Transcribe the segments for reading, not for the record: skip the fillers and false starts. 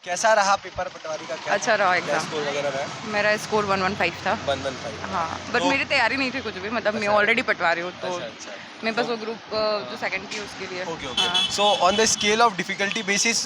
कैसा रहा पेपर पटवारी का? क्या अच्छा रहा क्या एग्ज़ाम। स्कोर वगैरह रहा? मेरा स्कोर 115 था। 115। हाँ, बट तो मेरी तैयारी नहीं थी कुछ भी, मतलब मैं अच्छा, ऑलरेडी पटवारी हूँ, तो अच्छा, अच्छा। मैं तो बस वो ग्रुप जो सेकंड की उसके लिए। Okay, okay. हाँ। So on the scale of difficulty basis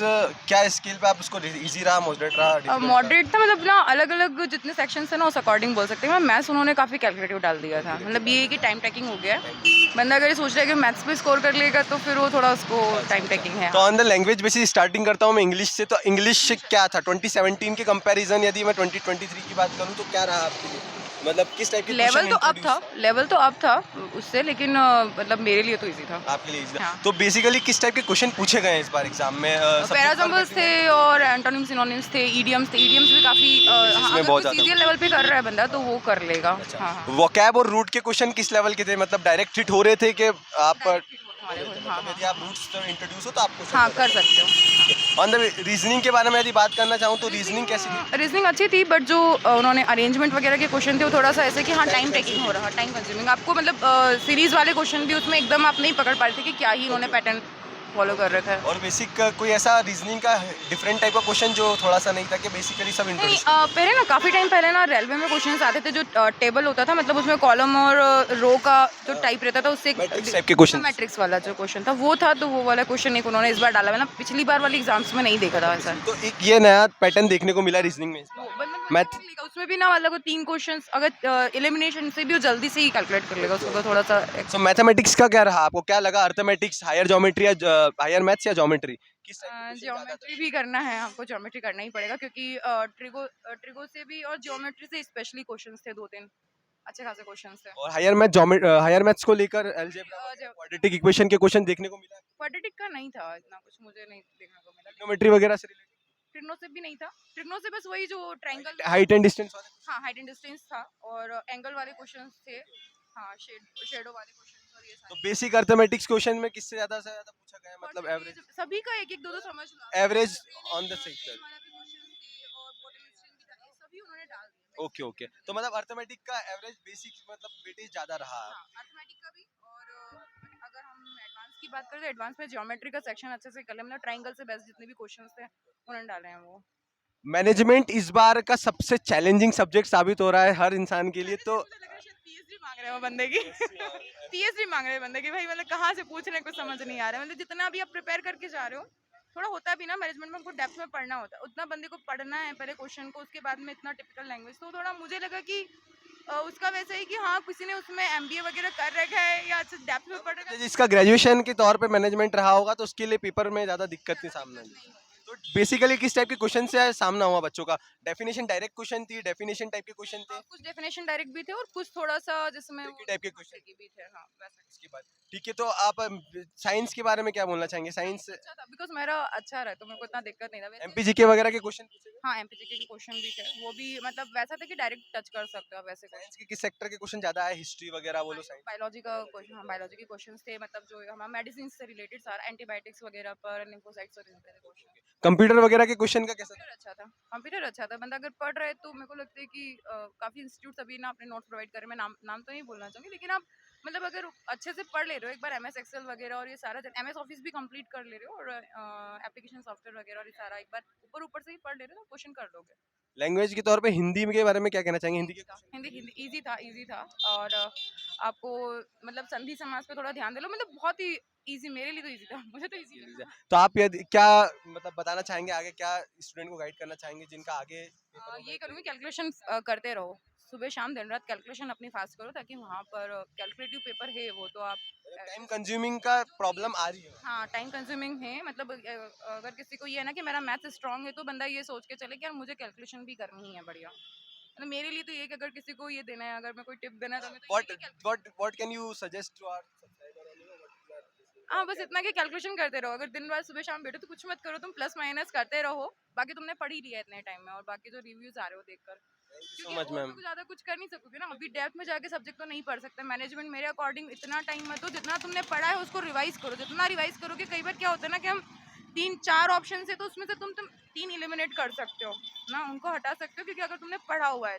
क्या स्केल पे आप उसको इजी रहा, मॉडरेट रहा, डिफिकल्ट रहा? मॉडरेट था, मतलब ना अलग-अलग जितने सेक्शंस हैं ना उस अकॉर्डिंग बोल सकते हैं। मैथ्स उन्होंने काफ़ी कैलकुलेटिव डाल दिया था। कैलकुलेटिव मतलब डाल ये है कि दिया। टाइम टेकिंग हो गया टाइम है। टेकिंग। बंदा अगर ये सोच रहा है कि मैथ्स पे स्कोर कर लेगा तो फिर वो थोड़ा उसको अच्छा, टाइम अच्छा। टेकिंग है। तो हाँ। On the language basis starting करता हूँ मैं इंग्लिश से। तो इंग्लिश क्या था 2017 के कंपैरिजन, यदि मैं 2023 की बात करूँ तो क्या रहा आपके लिए? मतलब किस टाइप के क्वेश्चन इंट्रोड्यूस? लेवल तो अप था उससे, लेकिन मतलब मेरे लिए तो ईज़ी था। आपके लिए easy था। हाँ। तो बेसिकली किस टाइप के क्वेश्चन पूछे गए हैं इस बार एग्जाम में? सब्जेक्ट वर्ब पैराजम्बल्स थे एग्रीमेंट और एंटोनिम्स सिनोनिम्स थे, ईडियम्स थे। ईडियम्स भी काफ़ी बेसिस हाँ, में अगर बहुत कुछ ज्यादा सीज़ियर लेवल पे कर रहा है बंदा तो वो कर लेगा। अच्छा। हाँ, हाँ। वोकैब और रूट के क्वेश्चन किस लेवल के थे? मतलब डायरेक्ट हिट हो रहे थे कि आप डायरेक्ट हिट होने हो वाले रहे हो। थे? हाँ, मतलब हाँ, यदि हाँ, आप हाँ। रूट्स से इंट्रोड्यूस हो तो आप क्वेश्चन हाँ, ज्यादा कर कर सकते हो। सकते। ऑन द रीजनिंग के बारे में यदि बात करना चाहूँ तो रीजनिंग कैसी थी? रीजनिंग अच्छी थी, बट जो उन्होंने अरेंजमेंट वगैरह के क्वेश्चन थे वो थोड़ा सा ऐसे कि हाँ टाइम टाइम टेकिंग हो कंज्यूमिंग। रहा, टाइम कंज्यूमिंग। आपको मतलब सीरीज वाले क्वेश्चन भी उसमें एकदम आप नहीं पकड़ पा रहे थे कि क्या ही इन्होंने ओके, पैटर्न फॉलो कर ओके। रखा है। और बेसिक कोई ऐसा रीजनिंग का डिफरेंट टाइप का क्वेश्चन जो थोड़ा सा नहीं था कि बेसिकली सब नहीं, इंट्रोड्यूस कर दिया? पहले ना काफ़ी टाइम पहले ना रेलवे में क्वेश्चंस आते थे जो टेबल होता था, मतलब उसमें कॉलम और रो का जो हाँ, टाइप रहता था उससे मैट्रिक्स टाइप के हाँ, क्वेश्चन। मैट्रिक्स वाला जो क्वेश्चन था वो था, तो वो वाला क्वेश्चन एक उन्होंने इस बार डाला। मैंने पिछली बार वाली एग्जाम्स में नहीं देखा मतलब था ऐसा। पिछली तो एक ये नया पैटर्न देखने को मिला रीजनिंग में इस वो बार। मतलब बंदा मैथ। कर लेगा उसमें भी ना, मतलब वो 3 क्वेश्चंस अगर एलिमिनेशन से भी वो जल्दी से ही कैलकुलेट कर लेगा, ओके, उसको तो ओके, थोड़ा-सा ओके। सो मैथमेटिक्स का क्या रहा? आपको क्या लगा? अर्थमेटिक्स, हायर ज्योमेट्री या हायर मैथ्स या ज्योमेट्री? किस टाइप के क्वेश्चन ज्यादा ज्योमेट्री थे? भी करना है हमको, ज्योमेट्री करना ही पड़ेगा क्योंकि ट्रिगो से भी और ज्योमेट्री से स्पेशली क्वेश्चंस थे 2-3 अच्छे खासे क्वेश्चंस थे। और हायर मैथ्स को लेकर अलजेब्रा वगैरह जो क्वाड्रेटिक इक्वेशन के क्वेश्चन देखने को मिला? क्वाड्रेटिक का नहीं था इतना कुछ, मुझे नहीं देखने को मिला, लेकिन ट्रिग्नोमेट्री वगैरह से रिलेटेड? ट्रिग्नो से भी नहीं था। ट्रिग्नो से बस वही जो ट्रायंगल, हाइट एंड डिस्टेंस वाले क्वेश्चन? हाँ, हाइट एंड डिस्टेंस था और एंगल वाले क्वेश्चंस थे। हाँ, शेडो वाले क्वेश्चंस और ये तो सारे। बेसिक अर्थमेटिक्स क्वेश्चन में किससे ज्यादा से ज्यादा पूछा गया है? मतलब एवरेज? परसेंटेज सभी का 1-1 2-2 समझ लो आप। Average on the train sector. वाला भी क्वेश्चन थे और पोटेंशियल भी था। ये सभी उन्होंने डाल दिया ओके, मैक्सिमम। ओके। तो मतलब अर्थमेटिक का एवरेज बेसिक मतलब वेटेज ज्यादा रहा। हाँ, अर्थमेटिक का भी। और अगर हम एडवांस की बात करें तो एडवांस में ज्योमेट्री का सेक्शन अच्छे से कर लिया, मतलब ट्रायंगल से बेस्ट जितने भी क्वेश्चंस थे उन्होंने डाले हैं वो। मैनेजमेंट इस बार का सबसे चैलेंजिंग सब्जेक्ट साबित हो रहा है हर इंसान के लिए। तो मुझे लग रहा है शायद पीएचडी मांग रहे हैं वो बंदे की। पीएचडी मांग रहे हैं बंदे की, भाई मतलब कहाँ से पूछ रहे हैं कुछ समझ नहीं आ रहा है। मतलब जितना भी आप प्रिपेयर करके जा रहे हो, थोड़ा होता भी ना मैनेजमेंट में, हमको डेप्थ में पढ़ना होता है, उतना बंदे को पढ़ना है पहले क्वेश्चन को, उसके बाद में इतना टिपिकल लैंग्वेज, तो थोड़ा मुझे लगा कि उसका वैसे ही कि हाँ किसी ने उसमें एमबीए वगैरह कर रखा है या अच्छे डेप्थ में पढ़ रखा है, जिसका ग्रेजुएशन के तौर पे मैनेजमेंट रहा होगा तो उसके लिए पेपर में ज्यादा दिक्कत नहीं ज़्यादा सामने दिक्कत आई। नहीं होगी। तो बेसिकली किस टाइप के क्वेश्चन से सामना हुआ बच्चों का? डेफिनेशन डायरेक्ट क्वेश्चन थी, डेफिनेशन टाइप के क्वेश्चन थे? कुछ डेफिनेशन डायरेक्ट भी थे और कुछ थोड़ा सा जिसमें वो ट्रिकी टाइप के क्वेश्चन? tricky भी थे, हाँ वैसा। इसके बाद ठीक है। तो आप साइंस के बारे में क्या बोलना चाहेंगे? साइंस साइंस अच्छा था बिकॉज मेरा अच्छा रहा तो मेरे को इतना दिक्कत नहीं था वैसे। एमपीजीके वगैरह के क्वेश्चन पूछे गए? हाँ, एमपीजीके के क्वेश्चन भी थे, वो भी मतलब वैसा था कि डायरेक्ट टच कर सकते हो आप वैसे साइंस क्वेश्चन। के किस सेक्टर के क्वेश्चन ज्यादा है? हिस्ट्री वगैरह बोलो, साइंस? बायोलॉजी का क्वेश्चन, हाँ बायोलॉजी के क्वेश्चंस थे, मतलब जो हमारा मेडिसिन से रिलेटेड सारा एंटीबायोटिक्स वगैरह पर, लिम्फोसाइट्स से रिलेटेड क्वेश्चन। कंप्यूटर वगैरह के क्वेश्चन का कैसा था? कंप्यूटर अच्छा था। कंप्यूटर अच्छा था, बंदा अगर पढ़ रहा है तो मेरे को लगता है कि काफ़ी इंस्टीट्यूट अभी ना अपने नोट्स प्रोवाइड कर रहे हैं। मैं नाम नाम तो नहीं बोलना चाहूँगी, लेकिन आप मतलब अगर अच्छे से पढ़ ले रहे हो एक बार एमएस एक्सेल वगैरह और ये सारा एमएस ऑफिस भी कंप्लीट कर ले रहे हो और एप्लीकेशन सॉफ्टवेयर वगैरह और ये सारा एक बार ऊपर ऊपर से ही पढ़ ले रहे हो तो क्वेश्चन कर लोगे। लैंग्वेज के तौर पे हिंदी के बारे में क्या कहना चाहेंगे? हिंदी के इजी था, क्वेश्चन? हिंदी हिंदी इजी था, इजी था। और आपको मतलब संधि समास पे थोड़ा ध्यान दे लो, मतलब बहुत ही इजी, मेरे लिए तो इजी था, मुझे तो इजी लगा। तो आप यदि क्या मतलब बताना चाहेंगे आगे, क्या स्टूडेंट को गाइड करना चाहेंगे जिनका आगे पेपरों में ये करूँगी तैयारी? कैलकुलेशन करते रहो, सुबह शाम दिन रात कैलकुलेशन अपनी फास्ट करो ताकि वहाँ पर कैलकुलेटिव पेपर है वो तो आप टाइम कंज्यूमिंग का प्रॉब्लम आ रही है? हाँ टाइम कंज्यूमिंग है, मतलब अगर किसी को ये है ना कि मेरा मैथ स्ट्रांग है तो बंदा ये सोच के चले कि यार मुझे कैलकुलेशन भी करनी है बढ़िया। मतलब मेरे लिए तो ये है कि अगर किसी को ये देना है, अगर मैं कोई टिप देना है तो मैं तो ये व्हाट है कि what can you suggest to our subscriber on हाँ बस इतना कि कैलकुलेशन करते रहो, अगर दिन रात सुबह शाम बैठो तो कुछ मत करो, तुम प्लस माइनस करते रहो, बाकी तुमने पढ़ ही लिया है इतने टाइम में और बाकी जो रिव्यूज आ रहे हो देखकर, सो क्योंकि मच और तो मैम। कुछ ज्यादा कुछ कर नहीं सकोगे ना, अभी डेप्थ में जाके सब्जेक्ट तो नहीं पढ़ सकते। मैनेजमेंट मेरे अकॉर्डिंग इतना टाइम मत दो, जितना तुमने पढ़ा है उसको रिवाइज करो, जितना रिवाइज करोगे, कई बार क्या होता है ना कि हम 3-4 ऑप्शन है तो उसमें से तुम 3 एलिमिनेट कर सकते हो ना, उनको हटा सकते हो क्योंकि अगर तुमने पढ़ा हुआ है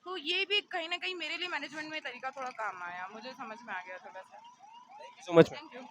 तो ये भी कहीं ना कहीं मेरे लिए मैनेजमेंट में तरीका थोड़ा काम आया, मुझे समझ में आ गया थोड़ा सा। Thank you so much ma'am. Thank you.